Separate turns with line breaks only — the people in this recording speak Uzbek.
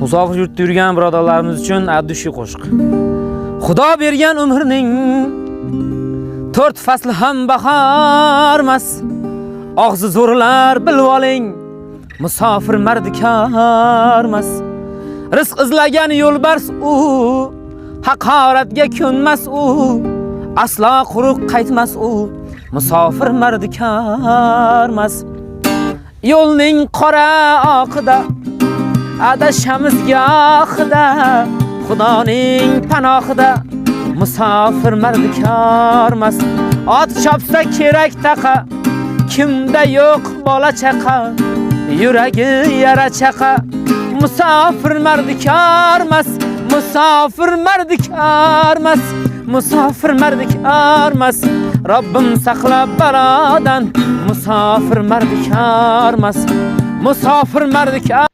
Musofir yurtda yurgan birodarlarimiz uchun addushi qo'shiq. Xudo bergan umrning 4 fasli ham bahormas. Og'zi zo'rlar bilib oling, musofir mardikormas. Rizq izlagan yo'lbars u, haqoratga ko'nmas u, aslo quruq qaytmas u, musofir mardikormas. Yo'lning qora oqida adashamiz gohida, Xudoning panohida musofir mardikormas. Ot chopsa kerak taqa, kimda yo'q bola chaqa, yuragi yara chaqa, musofir mardikormas. Musofir mardikormas, musofir mardikormas. Robbim saqlab balodan, musofir mardikormas. Musofir mardikor